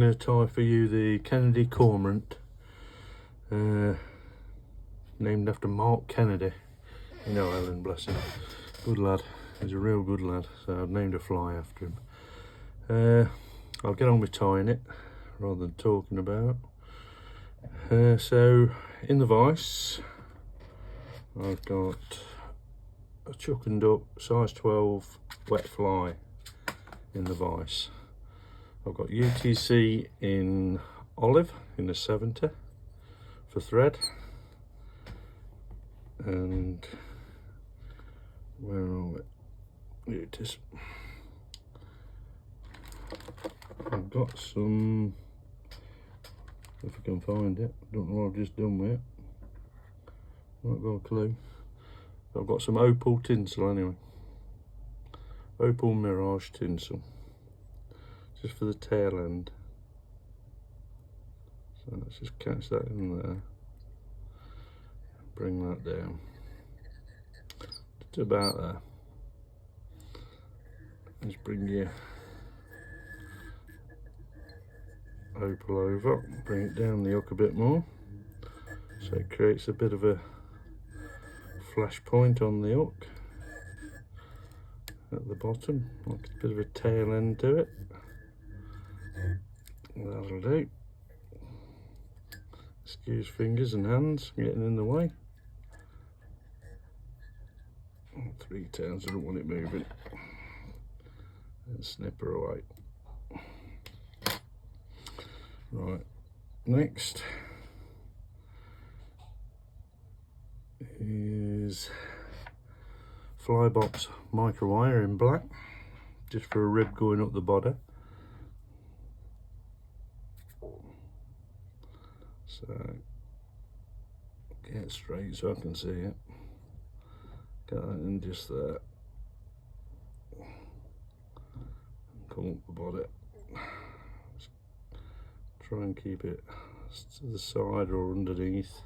going to tie for you the Kennedy Cormorant, named after Mark Kennedy. You know Ellen, bless him. Good lad. He's a real good lad. So I've named a fly after him. I'll get on with tying it rather than talking about. So in the vise, I've got a chuck and duck size 12 wet fly in the vise. I've got UTC in olive in the 70 for thread, and where are we? Here it is. I've got some, if I can find it, don't know what I've just done with it, not got a clue. I've got some opal tinsel anyway, opal mirage tinsel, just for the tail end. So let's just catch that in there, bring that down to about there. Let's bring your opal over, bring it down the hook a bit more, so it creates a bit of a flash point on the hook at the bottom, like a bit of a tail end to it. That'll do. Excuse fingers and hands getting in the way. 3 turns, I don't want it moving. And snip her away. Right, next is fly box micro wire in black, just for a rib going up the body. So get it straight so I can see it. Get that in just there. Come up the body. Just try and keep it to the side or underneath,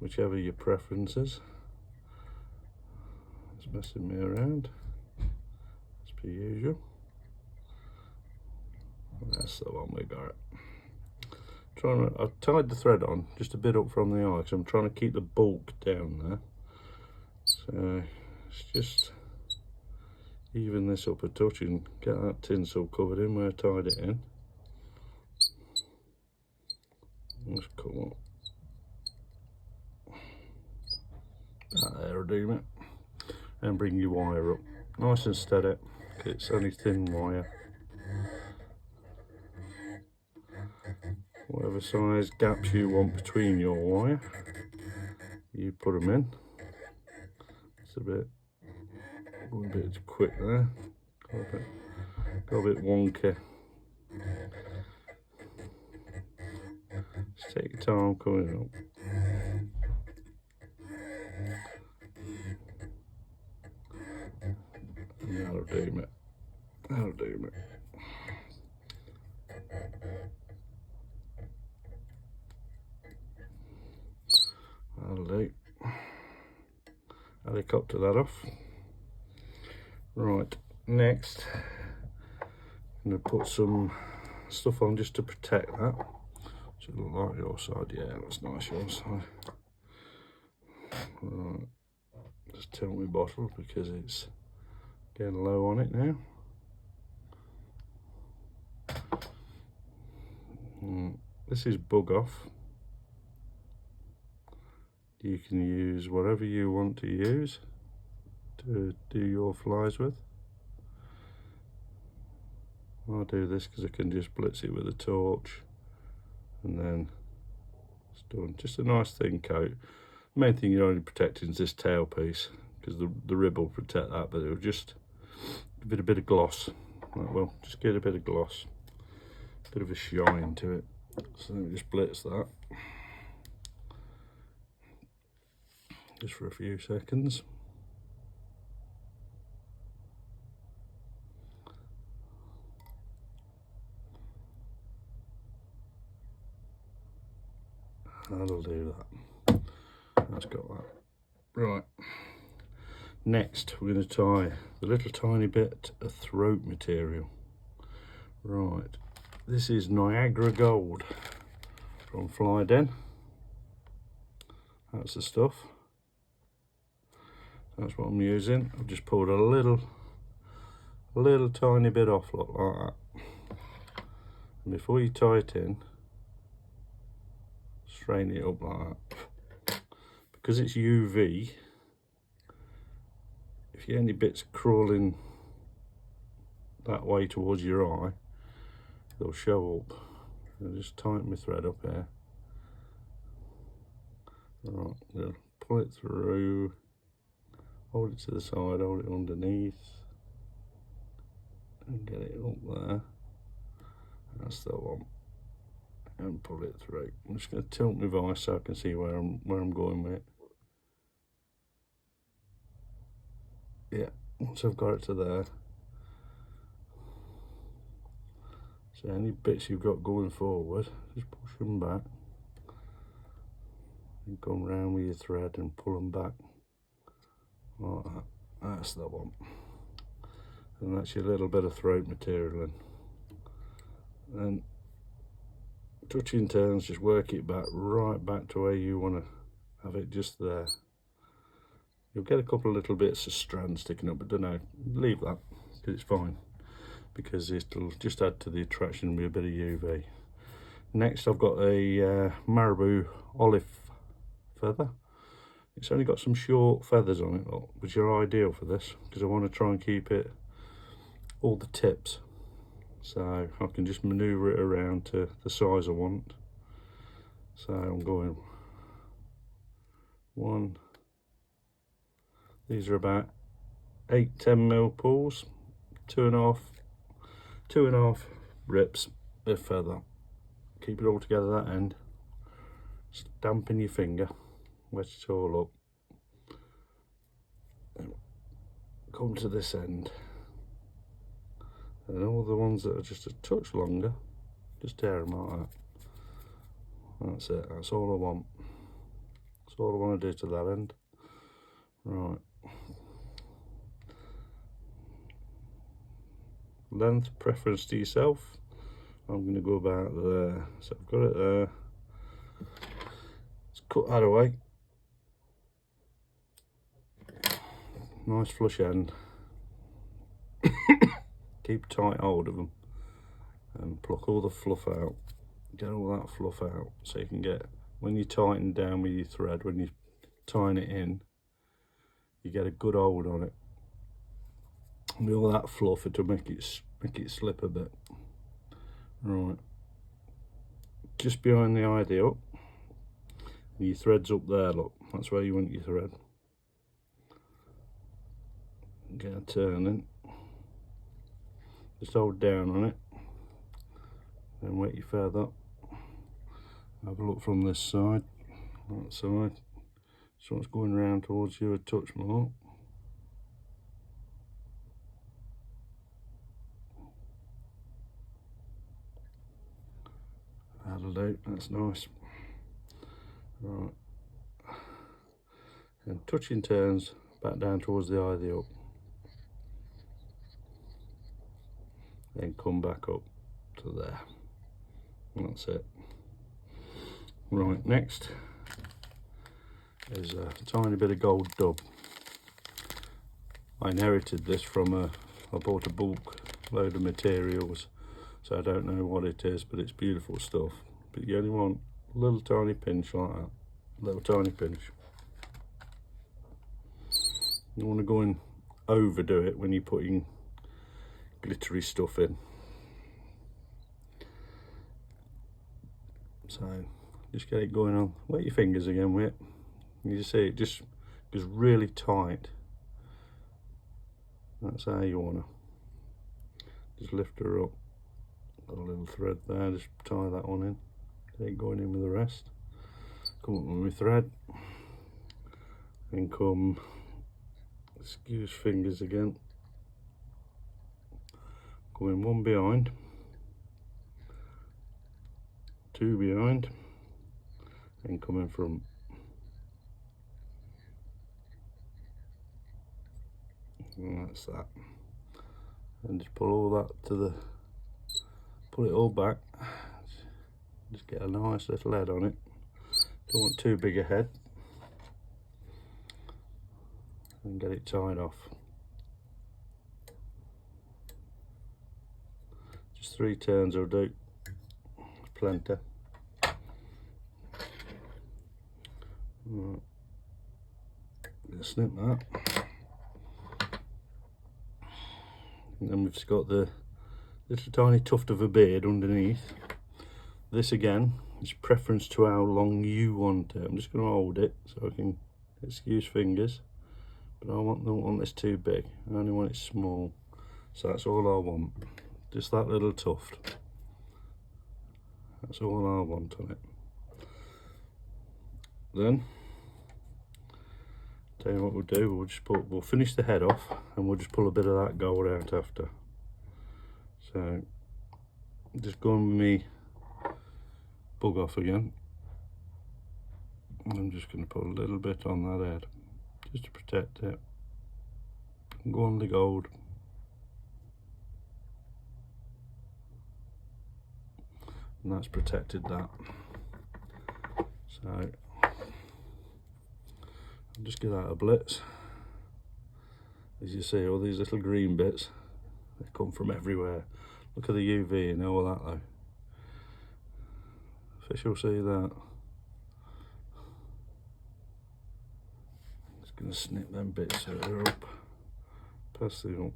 whichever your preference is. It's messing me around, as per usual. That's the one we got. I've tied the thread on just a bit up from the eye because I'm trying to keep the bulk down there. So it's just even this up a touch and get that tinsel covered in where I tied it in. Just come up. That'll do it. And bring your wire up nice and steady. It's only thin wire. Whatever size gaps you want between your wire, you put them in. It's a bit quick there. Got a bit wonky. Just take your time coming up. And that'll do me. That'll do me. That'll do. Helicopter that off. Right, next I'm going to put some stuff on just to protect that. Should look like your side. Yeah, that's nice, your side. Right, just tilt my bottle because it's getting low on it now. This is bug off. You can use whatever you want to use to do your flies with. I'll do this because I can just blitz it with a torch and then it's done. Just a nice thin coat. The main thing you're only protecting is this tail piece because the rib will protect that, but it'll just give it a bit of gloss. Well, just get a bit of gloss, a bit of a shine to it. So let me just blitz that. Just for a few seconds. That'll do that. That's got that. Right. Next, we're going to tie the little tiny bit of throat material. Right. This is Niagara Gold from Fly Den. That's the stuff. That's what I'm using. I've just pulled a little tiny bit off, look, like that. And before you tie it in, straighten it up like that. Because it's UV, if you get any bits crawling that way towards your eye, they'll show up. I'll just tighten my thread up here. Right, we'll pull it through, hold it to the side, hold it underneath, and get it up there. That's the one. And pull it through. I'm just going to tilt my vise so I can see where I'm going with it. Yeah, once I've got it to there. So any bits you've got going forward, just push them back. And come round with your thread and pull them back. Like that. That's the one. And that's your little bit of throat material in. And touching turns, just work it back, right back to where you want to have it, just there. You'll get a couple of little bits of strand sticking up, but don't know, leave that, because it's fine. Because it'll just add to the attraction with a bit of UV. Next I've got a marabou olive feather. It's only got some short feathers on it, look, which are ideal for this, because I want to try and keep it all the tips. So I can just manoeuvre it around to the size I want. So I'm going one. These are about 8-10mm pulls, two and a half rips of feather. Keep it all together that end. Just dampen your finger, wet it all up. And come to this end. And all the ones that are just a touch longer, just tear them like that. That's it, that's all I want. That's all I want to do to that end. Right. Length preference to yourself. I'm going to go about there. So I've got it there. Let's cut that away. Nice flush end. Keep tight hold of them and pluck all the fluff out. Get all that fluff out so you can get, when you tighten down with your thread, when you're tying it in, you get a good hold on it. With all that fluff, it'll make it slip a bit. Right, just behind the eye up, and your thread's up there, look, that's where you want your thread. Get a turning, just hold down on it, then wet your feather. Have a look from this side, that side, so it's going round towards you a touch more. That'll do, that's nice. Right, and touching turns back down towards the eye up, then come back up to there. And that's it. Right, next is a tiny bit of gold dub. I inherited this from I bought a bulk load of materials, so I don't know what it is, but it's beautiful stuff. But you only want a little tiny pinch like that, little tiny pinch. You want to go and overdo it when you're putting glittery stuff in. So just get it going on. Wet your fingers again with it. You see it just goes really tight. That's how you want to. Just lift her up. Got a little thread there, just tie that one in. Get it going in with the rest. Come up with my thread. And come, excuse fingers again. Go in one behind. Two behind. And come in front. And that's that. And just pull all that pull it all back. Just get a nice little head on it. Don't want too big a head. And get it tied off. Just 3 turns will do. Plenty. Right. Snip that. And then we've got the little tiny tuft of a beard underneath. This again is preference to how long you want it. I'm just going to hold it so I can excuse fingers, but don't want this too big. I only want it small, so that's all I want. Just that little tuft. That's all I want on it. Then, tell you what we'll do. We'll finish the head off, and we'll just pull a bit of that gold out after. So, just go on with me bug off again. I'm just going to put a little bit on that head, just to protect it. And go on the gold. And that's protected that. So I'll just give that a blitz. As you see, all these little green bits, they come from everywhere. Look at the UV and all that though. Fish will see that. Just gonna snip them bits so they're up. Press the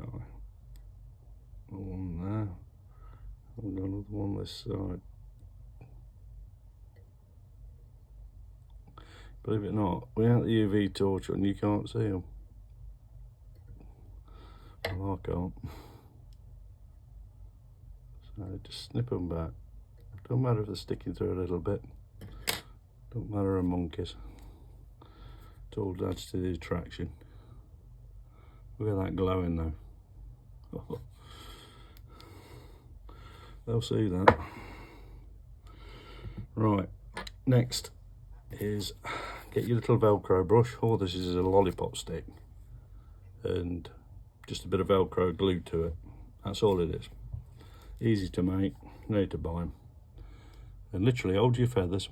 eye. One there. And another one this side. Believe it or not, without the UV torch on, you can't see them. Well, I can't. So just snip them back. Don't matter if they're sticking through a little bit. Don't matter a monkeys. It all adds to the attraction. Look at that glowing though. They'll see that. Right, next is get your little Velcro brush. All this is a lollipop stick and just a bit of Velcro glued to it. That's all it is. Easy to make, no need to buy them. And literally hold your feathers.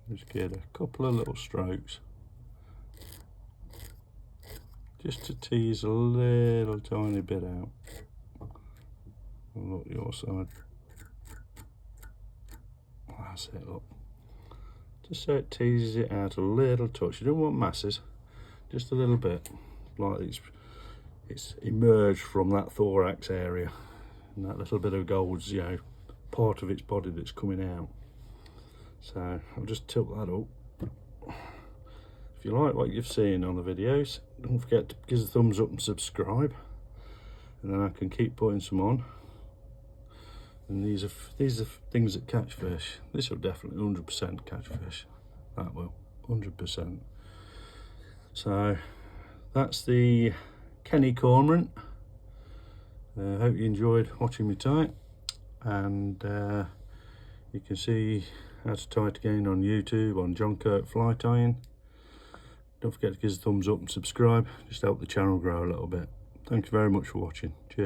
Just get a couple of little strokes. Just to tease a little tiny bit out. Look your side. That's it, look. Just so it teases it out a little touch. You don't want masses, just a little bit. Like it's emerged from that thorax area. And that little bit of gold's, you know, part of its body that's coming out. So I'll just tilt that up. If you like what you've seen on the videos, don't forget to give us a thumbs up and subscribe. And then I can keep putting some on. And these are things that catch fish. This will definitely 100% catch fish. That will, 100%. So that's the Kenny Cormorant. Hope you enjoyed watching me tie it. And you can see how to tie it again on YouTube, on John Kirk Fly Tying. Don't forget to give us a thumbs up and subscribe. Just help the channel grow a little bit. Thank you very much for watching. Cheers.